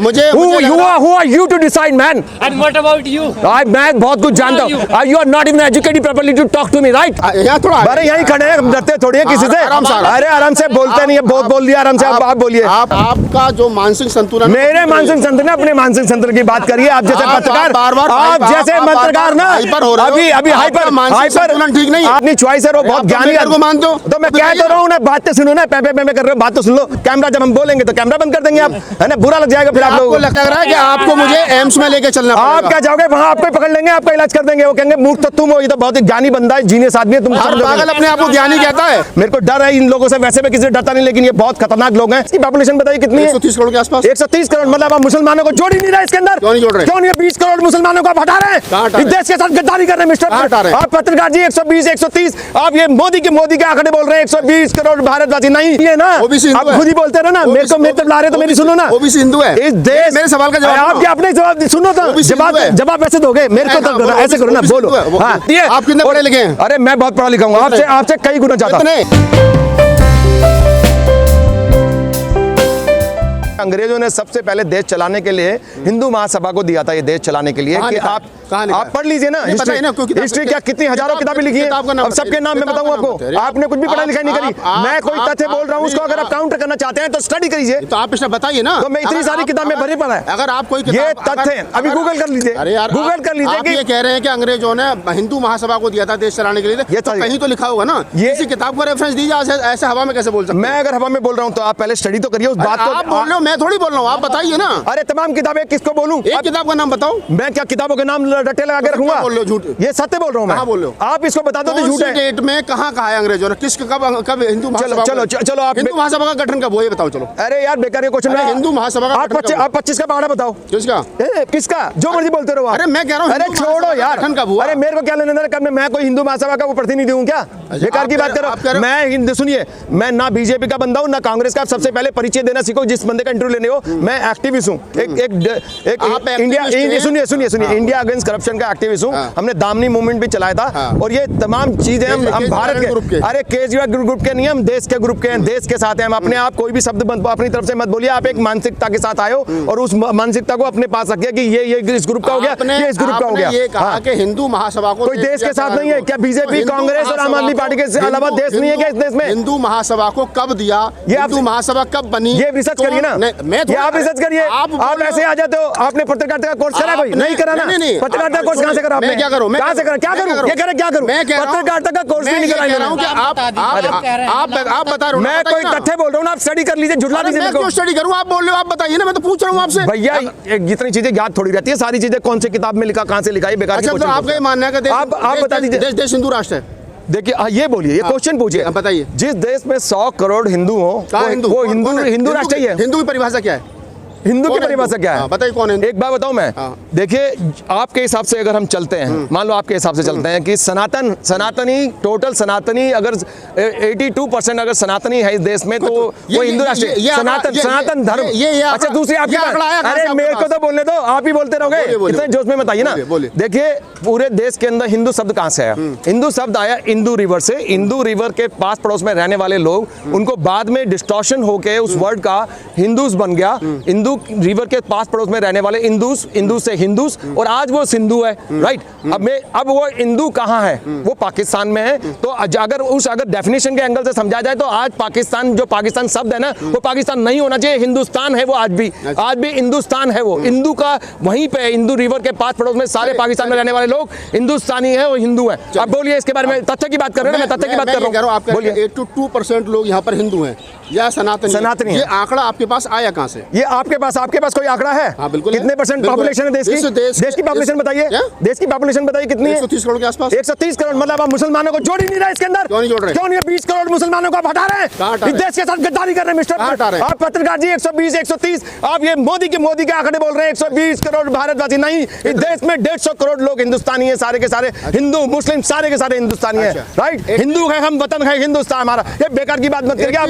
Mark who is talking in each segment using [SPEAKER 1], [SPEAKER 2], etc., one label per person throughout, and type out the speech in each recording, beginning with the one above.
[SPEAKER 1] मुझे
[SPEAKER 2] who are you to decide, man?
[SPEAKER 3] And what about you?
[SPEAKER 2] मैं बहुत कुछ जानता हूँ. You are not even educated properly to talk to me, right?
[SPEAKER 1] यहाँ थोड़ा
[SPEAKER 2] अरे यहीं खड़े हैं, डरते थोड़ी है किसी से. अरे आराम से बोलते नहीं है, बहुत बोल दिया आराम से. आप बोलिए.
[SPEAKER 1] आपका जो मानसिक संतुलन,
[SPEAKER 2] मेरे मानसिक संतुलन, अपने मानसिक संतुलन की बात करिए. आप जैसे पत्रकार, आप जैसे पत्रकार ना अभी हाइपर
[SPEAKER 1] ठीक नहीं.
[SPEAKER 2] अपनी चॉइस है, वो बहुत ज्ञानी
[SPEAKER 1] को मानते हो
[SPEAKER 2] तो मैं कह तो रहा हूँ ना, बात तो सुनो ना. पे कर रहे हो, बात तो सुन लो. कैमरा जब हम बोलेंगे तो कैमरा बंद कर देंगे आप, है ना. बुरा लग जाएगा फिर आप लोगों को.
[SPEAKER 1] लगता है कि आपको मुझे एम्स में लेके चलना पड़ेगा.
[SPEAKER 2] आप क्या जाओगे वहाँ, आपको पकड़ लेंगे, आपका इलाज कर देंगे. वो कहेंगे मूर्ख तो तुम हो, ये तो बहुत ही ज्ञानी बंदा है, जीनियस आदमी है. तुम
[SPEAKER 1] पागल अपने आप को ज्ञानी कहता है.
[SPEAKER 2] मेरे को डर है इन लोगों से. वैसे मैं किसी से डरता नहीं, लेकिन ये बहुत खतरनाक लोग हैं. इसकी पॉपुलेशन बताइए कितनी है?
[SPEAKER 1] 130 करोड़ के आसपास.
[SPEAKER 2] 130 करोड़. मतलब आप मुसलमानों को जोड़ ही नहीं रहे इसके अंदर.
[SPEAKER 1] क्यों नहीं जोड़ रहे?
[SPEAKER 2] क्यों नहीं? 20 करोड़ मुसलमानों को आप हटा रहे हैं. इस देश के साथ गद्दारी कर रहे हैं मिस्टर. आप पत्रकार जी 120 130, आप ये मोदी के आंकड़े बोल रहे हैं. 120 करोड़ भारतवासी नहीं है ना. आप खुद ही बोलते रहे ना. मेरे को मेरे ला रहे तो मेरी सुनो ना.
[SPEAKER 1] ओबीसी हिंदू है.
[SPEAKER 2] इस देश
[SPEAKER 1] मेरे सवाल का जवाब
[SPEAKER 2] आप क्या अपने जवाब सुनो तो. जवाब ऐसे दोगे मेरे को, ऐसे करो ना. बोलो.
[SPEAKER 1] आप कितने पढ़े लिखे हैं?
[SPEAKER 2] अरे मैं बहुत पढ़ा लिखा हूँ, आपसे कई गुना ज्यादा. अंग्रेजों ने सबसे पहले देश चलाने के लिए हिंदू महासभा को दिया था. ये देश चलाने के लिए कि आप पढ़ लीजिए ना हिस्ट्री. क्या कितनी हजारों किताबें लिखी है. अब सबके नाम मैं बताऊं आपको. आपने कुछ भी पढ़ाई लिखाई नहीं करी. मैं कोई तथ्य बोल रहा हूं, उसको अगर आप काउंटर करना चाहते हैं तो स्टडी करिए.
[SPEAKER 1] तो आप बताइए ना.
[SPEAKER 2] तो मैं इतनी सारी किताबें भरी पड़ा है.
[SPEAKER 1] अगर आप कोई
[SPEAKER 2] ये तथ्य अभी गूगल कर लीजिए. गूगल कर लीजिए कि
[SPEAKER 1] ये कह रहे हैं कि अंग्रेजों ने हिंदू महासभा को दिया था देश चलाने के लिए. ये कहीं तो लिखा होगा ना. ये किसी किताब को रेफरेंस दीजिए. ऐसे हवा में कैसे बोल सकते?
[SPEAKER 2] मैं अगर हवा में बोल रहा हूँ तो आप पहले स्टडी तो करिए उस बात को.
[SPEAKER 1] आप बोल रहे हो, मैं थोड़ी बोल रहा हूँ. आप बताइए ना.
[SPEAKER 2] अरे तमाम किताबें किसको बोलूं?
[SPEAKER 1] एक किताब का नाम बताओ.
[SPEAKER 2] मैं क्या किताबों के नाम रट्टे लगा के रखूंगा?
[SPEAKER 1] बोल रहे हो झूठ.
[SPEAKER 2] ये सत्य बोल रहा हूं मैं.
[SPEAKER 1] कहां बोल रहे हो?
[SPEAKER 2] आप इसको बता दो तो झूठ है.
[SPEAKER 1] डेट में कहां कहा है अंग्रेजों ने? किस कब हिंदू महासभा?
[SPEAKER 2] चलो आप
[SPEAKER 1] हिंदू महासभा का गठन कब हुआ ये बताओ. चलो.
[SPEAKER 2] अरे यार बेकार ये क्वेश्चन.
[SPEAKER 1] हिंदू महासभा का
[SPEAKER 2] आप 25 का पहाड़ा बताओ. किसका? जो मर्जी बोलते रहो.
[SPEAKER 1] अरे मैं कह रहा हूं.
[SPEAKER 2] अरे छोड़ो यार. अरे मेरे को क्या लेना देना कब? मैं कोई हिंदू महासभा का वो प्रतिनिधि हूं क्या? बेकार की बात करो. मैं सुनिए, मैं ना बीजेपी का बंदा हूं ना कांग्रेस का. सबसे पहले परिचय देना सीखो. जिस बंदे का इंटरव्यू लेने हो, मैं एक्टिविस्ट हूं. एक इंडिया इंडिया अगेंस्ट करप्शन का एक्टिविस्ट हूं. हमने दामनी मूवमेंट भी चलाया था. और ये तमाम चीजें हम भारत के, अरे केजरीवाल ग्रुप के नहीं, हम देश के ग्रुप के हैं. देश के साथ हैं हम. अपने आप कोई भी शब्द अपनी तरफ से मत बोलिए. आप एक मानसिकता के साथ आए हो और उस मानसिकता को अपने पास रखिए कि ये इस ग्रुप का हो गया, ये इस ग्रुप का हो गया.
[SPEAKER 1] ये कहा कि हिंदू महासभा को
[SPEAKER 2] कोई देश के साथ नहीं है क्या? बीजेपी कांग्रेस और आम आदमी पार्टी के अलावा देश नहीं है क्या इस देश में?
[SPEAKER 1] हिंदू महासभा को कब दिया? हिंदू महासभा कब बनी?
[SPEAKER 2] ये रिसर्च करिए ना. आप रिसर्च करिए. आप ऐसे आ जाते हो. आपने पत्रकारिता का कोर्स करा? कोई नहीं करा ना. पत्रकारिता कोर्स कहां से करा आपने?
[SPEAKER 1] मैं क्या करूं?
[SPEAKER 2] कहां से करा? क्या करूं? ये करें क्या करूं? पत्रकारिता का कोर्स भी नहीं करा.
[SPEAKER 1] आप बता रहे हो.
[SPEAKER 2] मैं कोई तथ्य बोल रहा हूं ना. आप स्टडी कर लीजिए. झुठला दीजिए.
[SPEAKER 1] मैं क्यों स्टडी करूं? आप बोल रहे हो. आप बताइए ना. मैं तो पूछ रहा हूं आपसे.
[SPEAKER 2] भैया जितनी चीजें याद थोड़ी रहती है. सारी चीजें कौन सी किताब में लिखा, कहां से लिखा, ये बेकार की क्वेश्चन.
[SPEAKER 1] आपका ये मानना है कि
[SPEAKER 2] आप बता दीजिए.
[SPEAKER 1] देश हिंदू राष्ट्र है.
[SPEAKER 2] देखिए ये बोलिए, ये क्वेश्चन पूछिए.
[SPEAKER 1] बताइए.
[SPEAKER 2] जिस देश में 100 करोड़ हिंदू हो वो हिंदू राष्ट्र ही है.
[SPEAKER 1] हिंदू की परिभाषा क्या है?
[SPEAKER 2] हिंदू की परिभाषा क्या है?
[SPEAKER 1] बताइए कौन है?
[SPEAKER 2] एक बात बताऊं मैं. देखिए आपके हिसाब से अगर हम चलते हैं, मान लो आपके हिसाब से चलते हैं कि सनातनी टोटल सनातनी अगर 82% अगर सनातनी है इस देश में तो वो हिंदू राष्ट्र है. सनातन धर्म. अच्छा दूसरी आपकी बात. अरे मेरे को तो बोलने दो. आप ही बोलते रहोगे. इतने जोश में बताइए ना. देखिए पूरे देश के अंदर हिंदू शब्द कहां से आया? हिंदू शब्द आया इंदू रिवर से. इंदू रिवर के पास पड़ोस में रहने वाले लोग, उनको बाद में डिस्टॉर्शन होके उस वर्ड का हिंदूस बन गया. इंदू रिवर के पास पड़ोस में रहने वाले इंदू से हिंदूस, और आज वो सिंधु है. राइट. अब वो इंदू कहाँ है? वो पाकिस्तान में है. तो अगर डेफिनेशन के एंगल से समझा जाए तो आज पाकिस्तान, जो पाकिस्तान शब्द है ना, वो पाकिस्तान नहीं होना चाहिए. हिंदुस्तान है वो. आज भी हिंदुस्तान है वो. हिंदू का वहीं पे इंदू रिवर के पास पड़ोस में सारे पाकिस्तान में रहने वाले लोग हिंदुस्तानी है, वो हिंदू है. अब बोलिए इसके बारे में. तथ्य की बात कर रहे हैं. मैं तथ्य की बात कर रहा हूँ. बोलिए.
[SPEAKER 1] 82% लोग यहाँ पर हिंदू हैं या सनातनी. ये आंकड़ा आपके पास आया कहाँ से?
[SPEAKER 2] ये आपके पास कोई आंकड़ा है?
[SPEAKER 1] हाँ, बिल्कुल.
[SPEAKER 2] कितने परसेंट पॉपुलेशन है देश की पॉपुलेशन बताइए. देश की पॉपुलेशन बताइए कितनी है?
[SPEAKER 1] 130 करोड़ के आसपास.
[SPEAKER 2] 130 करोड़. मतलब आप मुसलमानों को जोड़ ही नहीं रहे इसके अंदर.
[SPEAKER 1] क्यों नहीं जोड़ रहे?
[SPEAKER 2] क्यों नहीं? 20 करोड़ मुसलमानों को आप हटा रहे हैं. इस देश के साथ गद्दारी कर रहे हैं मिस्टर. आप पत्रकार जी 120 130, आप ये मोदी के आंकड़े बोल रहे हैं. 120 करोड़ भारतवासी नहीं. इस देश में 150 करोड़ लोग हिंदुस्तानी है. सारे के सारे हिंदू मुस्लिम सारे के सारे हिंदुस्तानी है. राइट. हिंदू है हम, वतन है हिंदुस्तान हमारा. ये बेकार की बात मत करिए. आप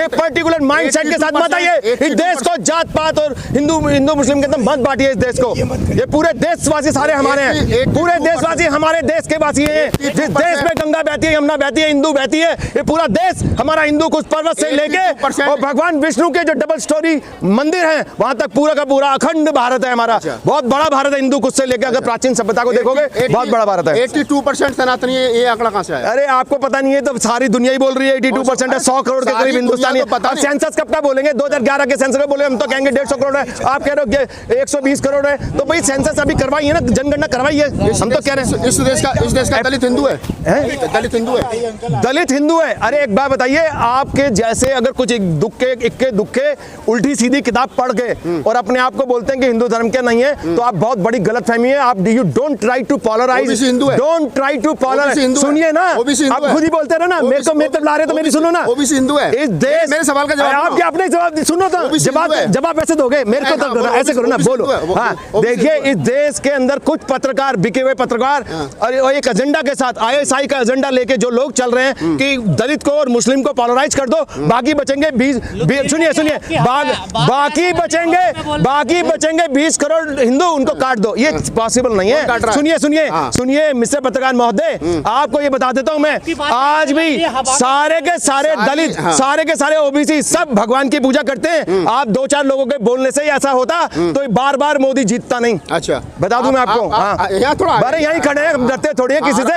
[SPEAKER 2] एक पर्टिकुलर माइंडसेट के साथ मत आइए. इस देश को जात पात जात और हिंदू मुस्लिम के अंदर मत बांटिए इस देश को। ये पूरे देशवासी सारे हमारे हैं, पूरे देशवासी हमारे देश के वासी हैं। जिस देश में गंगा बहती है, यमुना बहती है, हिंदू बहती है, ये पूरा देश हमारा हिंदू कुछ पर्वत से लेके और भगवान विष्णु के जो डबल स्टोरी मंदिर है वहां तक पूरा का पूरा अखंड भारत है हमारा। बहुत बड़ा भारत है हिंदू कुछ से लेके, अगर प्राचीन सभ्यता को देखोगे बहुत बड़ा भारत है।
[SPEAKER 1] 82% सनातनी है, ये आंकड़ा कहां से आया?
[SPEAKER 2] अरे आपको पता नहीं है तो सारी दुनिया ही बोल रही है 82% है, 100 करोड़ के करीब हिंदुस्तानी। अब सेंसस कब तक बोलेंगे? 2011 के सेंसस में बोले हम तो कहेंगे 150 करोड़ है, आप कह रहे हो 120 करोड़ है। तो भाई सेंसस अभी करवाइए ना, जनगणना करवाइए। हम तो कह रहे हैं
[SPEAKER 1] इस देश का दलित हिंदू है, दलित हिंदू है,
[SPEAKER 2] दलित हिंदू है। अरे एक बात बताइए, आपके जैसे अगर कुछ इक्के दुक्के उल्टी सीधी किताब पढ़ के और अपने आप को बोलते हैं कि हिंदू धर्म के नहीं है, तो आप बहुत बड़ी गलतफहमी है। आप you don't try to polarise, don't try to polarise. सुनिए ना, आप खुद ही बोलते रहे ना, मेरे को ला रहे तो मेरी सुनो ना।
[SPEAKER 1] ओबीसी हिंदू है
[SPEAKER 2] इस देश,
[SPEAKER 1] मेरे सवाल का जवाब
[SPEAKER 2] आपके अपने जवाब सुनो तो जवाब ऐसे दोगे मेरे को तो ऐसे करो ना, बोलो। हाँ देखिए, इस देश के अंदर कुछ पत्रकार, बिके हुए पत्रकार और एक एजेंडा के साथ ISI का एजेंडा लेके जो लोग चल रहे हैं कि दलित को और मुस्लिम को पोलराइज कर दो, बाकी बचेंगे 20, सुनिए बाकी बचेंगे 20 करोड़ हिंदू, उनको काट दो। ये पॉसिबल नहीं है। सुनिए मिस्टर पत्रकार महोदय, आपको ये बता देता हूं मैं, आज भी सारे के सारे दलित, सारे के सारे OBC सब भगवान की पूजा करते हैं। आप 2-4 लोगों के बोलने से ही ऐसा होता तो बार-बार मोदी जीतता नहीं।
[SPEAKER 1] अच्छा
[SPEAKER 2] बता दूं मैं आपको। अरे यहीं खड़े हैं, डरते थोड़ी है किसी से।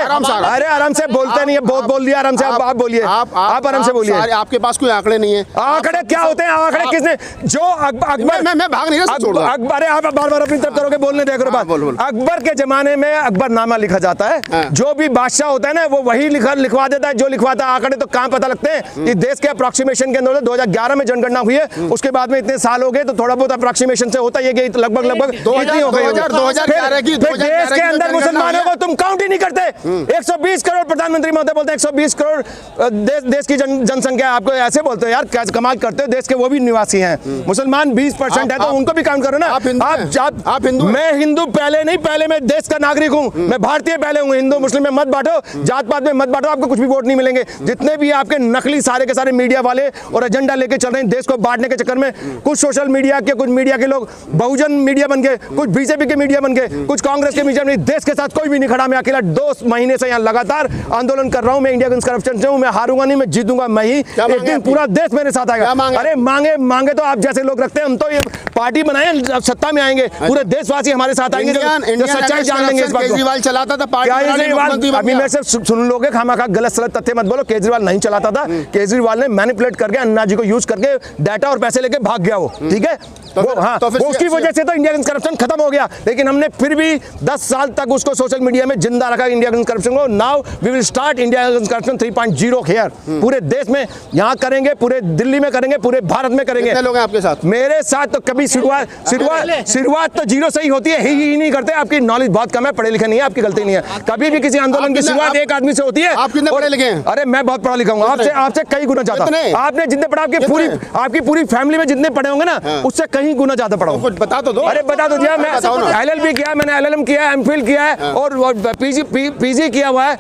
[SPEAKER 2] अरे आराम से बोलते नहीं है, बहुत बोल दिया, आराम से आप बोलिए, आप आराम से बोलिए।
[SPEAKER 1] आपके पास कोई आंकड़े नहीं है?
[SPEAKER 2] आंकड़े क्या होते हैं? आंकड़े किसने? जो अकबर,
[SPEAKER 1] मैं भाग नहीं रहा,
[SPEAKER 2] अकबर, आप बार-बार अपनी तरफ करोगे, बोलने देखो बात। अकबर के जमाने में अकबरनामा लिखा जाता है, जो भी बादशाह होता है ना वो वही लिखवा देता है जो लिखवाता है। आंकड़े तो कहां पता लगते हैं? इस देश के अप्रोक्सीमेशन के अंदर 2011 में जनगणना हुई है, उसके बाद में इतने साल हो गए तो थोड़ा बहुत अप्रोक्सीमेशन से होता है कि लगभग
[SPEAKER 1] 2011 की
[SPEAKER 2] देश के अंदर मुसलमानों को तुम काउंट ही नहीं करते। 120 करोड़ प्रधानमंत्री महोदय बोलते हैं, 120 करोड़ देश की जनसंख्या। आपको ऐसे बोलते हो यार, क्या कमाल करते हो, देश के वो भी निवासी हैं। मुसलमान 20% है तो उनको भी काउंट करो ना।
[SPEAKER 1] आप हिंदू?
[SPEAKER 2] मैं हिंदू पहले नहीं, पहले मैं देश का नागरिक हूँ, मैं भारतीय पहले हूँ। हिंदू मुस्लिम में मत बांटो, जात पात में मत बांटो, आपको कुछ भी वोट नहीं मिलेंगे। जितने भी आपके नकली सारे के सारे मीडिया वाले और एजेंडा लेके चल रहे हैं देश को बांटने के चक्कर में, कुछ सोशल मीडिया के, कुछ मीडिया के लोग बहुजन मीडिया बन गए, कुछ बीजेपी के मीडिया बन गए, कुछ कांग्रेस के मीडिया। देश के साथ कोई भी नहीं खड़ा। मैं अकेला 2 महीने से यहाँ लगातार आंदोलन कर रहा हूँ। मैं इंडिया अगेंस्ट करप्शन से हूँ, मैं हारूंगा नहीं, मैं जीतूंगा मैं ही। एक दिन पूरा देश मेरे साथ आएगा। अरे मांगे तो आप जैसे लोग रखते हैं, हम तो ये पार्टी बनाए, सत्ता में आएंगे, पूरे देशवासी हमारे साथ आएंगे, जो सच्चाई जान लेंगे इस बात को।
[SPEAKER 1] केजरीवाल चलाता था पार्टी,
[SPEAKER 2] अभी मेरे से सुन लोगे, खामखा गलत सलत तथ्य मत बोलो। केजरीवाल नहीं चलाता था, केजरीवाल ने मैनिपुलेट करके अन्ना जी को यूज करके डाटा और पैसे लेके भाग गया वो, ठीक है। उसकी वजह से तो इंडिया अगेंस्ट करप्शन खत्म हो गया, लेकिन हमने फिर भी 10 साल तक उसको सोशल मीडिया में जिंदा रखा, इंडिया अगेंस्ट करप्शन को। Now we will start India against corruption 3.0 here, पूरे देश में यहाँ करेंगे, पूरे दिल्ली में करेंगे, पूरे भारत में करेंगे।
[SPEAKER 1] कितने लोग हैं आपके साथ?
[SPEAKER 2] मेरे साथ तो कभी शुरुआत तो 0 से ही होती है, ही नहीं करते। आपकी नॉलेज बहुत कम है, पढ़े लिखे नहीं है, आपकी गलती नहीं है। कभी भी किसी आंदोलन की शुरुआत एक आदमी से होती है।
[SPEAKER 1] आप कितने पढ़े लिखे हैं?
[SPEAKER 2] अरे मैं बहुत पढ़ा लिखा हूँ, आपसे कई गुना ज्यादा। आपने जितने पढ़ा, आपकी पूरी फैमिली में जितने पढ़े होंगे ना, उससे कहीं गुना ज्यादा पढ़ा हूँ।
[SPEAKER 1] बता तो दो।
[SPEAKER 2] अरे बता दो दिया, मैं LLB किया, मैंने LLM किया, MPhil किया है और PG किया हुआ है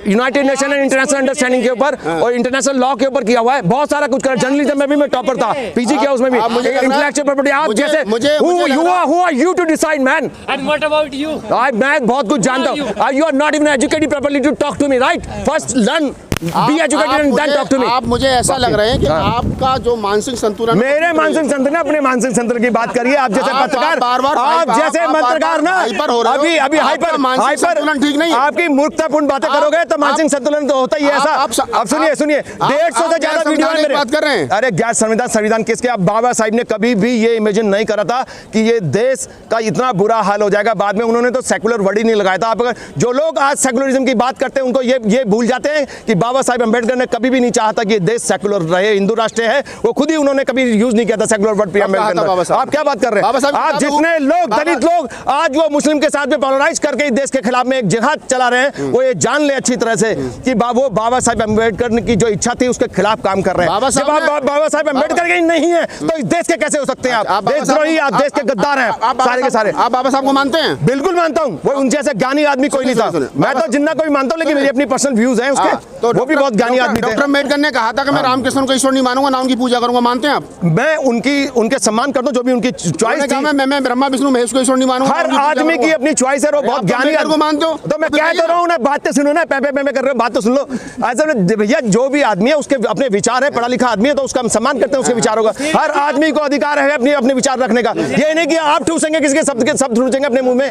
[SPEAKER 2] United nation and international understanding के ऊपर और इंटरनेशनल लॉ के ऊपर किया हुआ है। बहुत सारा कुछ करा, जर्नलिज्म में भी मैं टॉपर था, PG किया उसमें भी, इंटेलेक्चुअल प्रॉपर्टी। आप जैसे who are you to decide man?
[SPEAKER 3] And what about you?
[SPEAKER 2] मैं बहुत कुछ जानता हूँ। You are not even educated properly to talk to me, right? First learn, be educated and then talk to me.
[SPEAKER 1] आप मुझे ऐसा लग रहे हैं कि आपका जो मानसिक संतुलन,
[SPEAKER 2] मेरे मानसिक संतुलन, अपने मानसिक संतुलन की बात करिए। आप जैसे पत्रकार, आप जैसे पत्रकार ना अभी हाइपर
[SPEAKER 1] ठीक नहीं है।
[SPEAKER 2] आपकी मूर्खतापूर्ण बातें करोगे तो मानसिक संतुलन तो होता ही है ऐसा। अब सुनिए 150 से ज्यादा वीडियो है मेरे।
[SPEAKER 1] बात कर रहे हैं।
[SPEAKER 2] अरे गैर संविधान किसके? आप बाबा साहिब ने कभी भी ये इमेजिन नहीं करा था कि ये देश का इतना बुरा हाल हो जाएगा। बाद में उन्होंने तो सेकुलर वर्ड ही नहीं लगाया था। आप अगर जो लोग आज सेकुलरिज्म की बात करते हैं उनको ये भूल जाते हैं कि बाबा साहब अम्बेडकर ने कभी भी नहीं चाहा था कि देश सेकुलर रहे, हिंदू राष्ट्र है। वो खुद ही उन्होंने कभी यूज नहीं किया था सेकुलर वर्ड अम्बेडकर। आप क्या बात कर रहे हैं? आप जितने लोग दलित लोग आज वो मुस्लिम के साथ में पोलराइज करके देश के खिलाफ में एक जिहाद चला रहे हैं, वो ये जान ले अच्छी तरह से कि वो बाबा साहब अम्बेडकर की जो इच्छा थी उसके खिलाफ काम कर रहे हैं। जब आप बाबा साहब अम्बेडकर के नहीं है तो इस देश के कैसे हो सकते हैं? आप देशद्रोही, आप देश के गद्दार हैं सारे के सारे।
[SPEAKER 1] आप बाबा साहब को मानते हैं?
[SPEAKER 2] बिल्कुल मानता हूँ, वो उन जैसे ज्ञानी आदमी कोई नहीं था। मैं तो जिन्ना कोई मानता हूँ, लेकिन मेरी अपनी पर्सनल व्यूज हैं उसके। वो भी बहुत ज्ञानी आदमी थे।
[SPEAKER 1] डॉक्टर अम्बेडकर ने कहा था कि मैं रामकृष्ण को ईश्वर नहीं मानूंगा, ना उनकी पूजा करूंगा, मानते हैं आप?
[SPEAKER 2] मैं उनके सम्मान करता हूं, जो भी उनकी चॉइस थी।
[SPEAKER 1] मैं ब्रह्मा विष्णु महेश को ईश्वर नहीं मानूंगा।
[SPEAKER 2] हर आदमी की अपनी चॉइस है, वो बहुत ज्ञानी
[SPEAKER 1] को मानते हो
[SPEAKER 2] तो मैं कह तो रहा हूं ना, बात तो सुनो ना, पे कर रहे हो, बात तो सुन लो। ऐसा भैया, जो भी आदमी है उसके अपने विचार है, पढ़ा लिखा आदमी है तो उसका हम सम्मान करते हैं, उसके विचारों का। हर आदमी को अधिकार है अपने अपने विचार रखने का। ये नहीं कि आप ठूसेंगे किसी के शब्द ठूसेंगे अपने मुंह में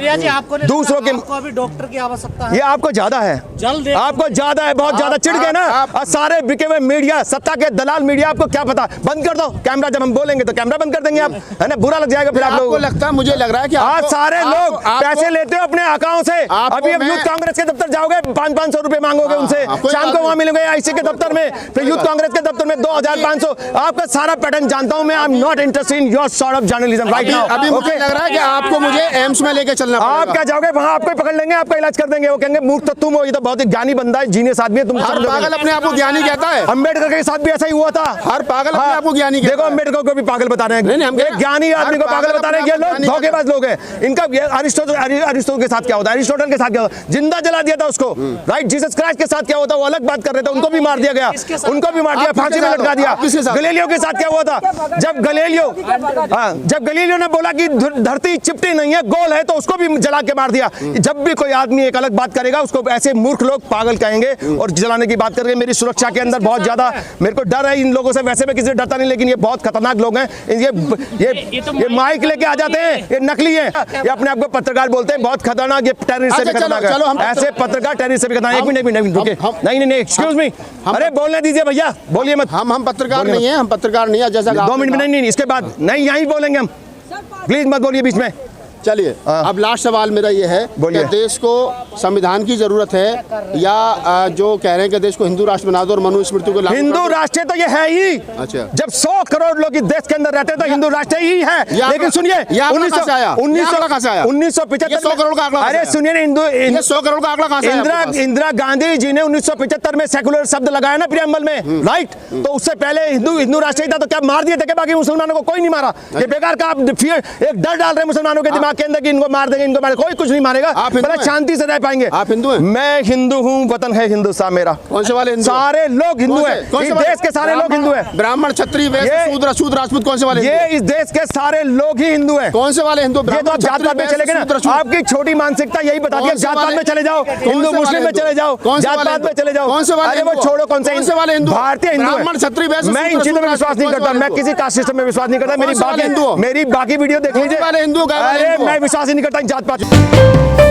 [SPEAKER 2] दूसरों के।
[SPEAKER 3] अभी डॉक्टर की आवश्यकता है,
[SPEAKER 2] ये आपको ज्यादा है, आपको ज्यादा है, बहुत ज्यादा चिढ़ गए ना। और सारे बिके हुए मीडिया, सत्ता के दलाल मीडिया, आपको क्या पता, बंद कर दो कैमरा। जब हम बोलेंगे तो कैमरा बंद कर देंगे आप, है ना, बुरा लग जाएगा फिर आप लोगों को।
[SPEAKER 1] लगता है, मुझे लग रहा है कि
[SPEAKER 2] आज सारे लोग पैसे लेते हो अपने अकाउंट से। अभी अब यूथ कांग्रेस के दफ्तर जाओगे, 500 रुपए मांगोगे उनसे, शाम को वहां मिलोगे आईसी के दफ्तर में, फिर यूथ कांग्रेस के दफ्तर में 2500। आपका सारा पैटर्न जानता हूं मैं। I am not interested in your sort of journalism right now.
[SPEAKER 1] अभी मुझे लग रहा है कि आपको मुझे एम्स में लेके चलना पड़ेगा।
[SPEAKER 2] आप क्या जाओगे वहां, आपको पकड़ लेंगे, आपका इलाज कर देंगे। वो कहेंगे मूर्ख तो तुम हो, ये तो बहुत ही ज्ञानी बंदा है, जीनियस आदमी है, तुम
[SPEAKER 1] हर पागल अपने आप को ज्ञानी कहता है।
[SPEAKER 2] अम्बेडकर के साथ भी ऐसा ही हुआ था।
[SPEAKER 1] हर पागल अपने आप को ज्ञानी कहता है।
[SPEAKER 2] देखो अम्बेडकर को भी पागल बता रहे हैं, एक ज्ञानी आदमी को पागल बता रहे हैं। ये लोग धोखेबाज लोग हैं। इनका अरिस्टोटल के साथ क्या होता है, अरिस्टोटल के साथ क्या होता है, जिंदा जला दिया था उसको, राइट। जीसस क्राइस्ट के साथ क्या होता है, वो अलग बात कर रहे थे, उनको भी मार दिया गया, उनको भी मार दिया, फांसी में लटका दिया। गलीलियो के साथ क्या हुआ था, जब गलीलियो ने बोला कि धरती चिपटी नहीं है, गोल है, तो उसको भी जला के मार दिया। जब भी कोई आदमी एक अलग बात करेगा, उसको ऐसे मूर्ख लोग पागल कहेंगे और जलाने की बात करेंगे। मेरी सुरक्षा के अंदर बहुत ज्यादा मेरे को डर है इन लोगों से। वैसे मैं किसी से डरता नहीं, लेकिन ये बहुत खतरनाक लोग हैं। ये माइक लेके आ जाते हैं, ये नकली है, ये अपने आप को पत्रकार बोलते हैं, बहुत खतरनाक। ये टेररिस्ट से भी खतरनाक है, ऐसे पत्रकार टेररिस्ट से भी खतरनाक। एक मिनट रुके, नहीं एक्सक्यूज मी, अरे बोलने दीजिए भैया, बोलिए मत।
[SPEAKER 1] हम पत्रकार नहीं है, हम पत्रकार नहीं है। जैसा
[SPEAKER 2] 2 मिनट में नहीं, इसके बाद नहीं, यहीं बोलेंगे हम, प्लीज मत बोलिए बीच में।
[SPEAKER 1] चलिए, अब लास्ट सवाल मेरा ये है कि देश को संविधान की जरूरत है या जो कह रहे हैं कि देश को हिंदू राष्ट्र बना दो और मनुस्मृति को लागू
[SPEAKER 2] हिंदू
[SPEAKER 1] कर दो?
[SPEAKER 2] राष्ट्र तो ये है ही।
[SPEAKER 1] अच्छा,
[SPEAKER 2] जब 100 करोड़ लोग इस देश के अंदर रहते हैं तो हिंदू राष्ट्र ही है। लेकिन सुनिए,
[SPEAKER 1] 1975 100 करोड़ का आंकड़ा,
[SPEAKER 2] अरे सुनिए ना,
[SPEAKER 1] 100 करोड़ का आंकड़ा कहां से आया?
[SPEAKER 2] इंदिरा गांधी जी ने 1975 में सेकुलर शब्द लगाया ना प्रियम्बल में, राइट। तो उससे पहले हिंदू राष्ट्र ही था, तो क्या मार दिए थे कि बाकी मुसलमानों को कोई नहीं मारा? ये बेकार का आप फिर एक डर डाल रहे हैं मुसलमानों के दिमाग के अंदर कि इनको मार देंगे, इनको मार, कोई कुछ नहीं मारेगा, बड़ा शांति से रह पाएंगे।
[SPEAKER 1] आप हिंदू हैं?
[SPEAKER 2] मैं हिंदू हूँ, वतन है हिंदुस्तान मेरा।
[SPEAKER 1] कौन से वाले हिंदू?
[SPEAKER 2] सारे लोग हिंदू हैं, इस देश के सारे लोग हिंदू हैं।
[SPEAKER 1] ब्राह्मण, क्षत्रिय, वैश्य, शूद्र, राजपूत, कौन से वाले?
[SPEAKER 2] ये इस देश के सारे लोग ही हिंदू हैं।
[SPEAKER 1] कौन से वाले हिंदू?
[SPEAKER 2] ये तो आप जात पात में चले गए ना, आपकी छोटी मानसिकता यही बताती है। जात पात में चले जाओ, हिंदू मुस्लिम में चले जाओ, जात पात में चले जाओ,
[SPEAKER 1] कौन से वाले?
[SPEAKER 2] अरे वो छोड़ो, कौन से वाले हिंदू? भारतीय हिंदू।
[SPEAKER 1] ब्राह्मण, क्षत्रिय, वैश्य,
[SPEAKER 2] मैं इन चीजों में विश्वास नहीं करता, मैं किसी कास्ट सिस्टम में विश्वास नहीं करता। मेरी बाकी वीडियो देख लीजिए।
[SPEAKER 1] अरे
[SPEAKER 2] मैं विश्वास ही नहीं करता इन जात पात।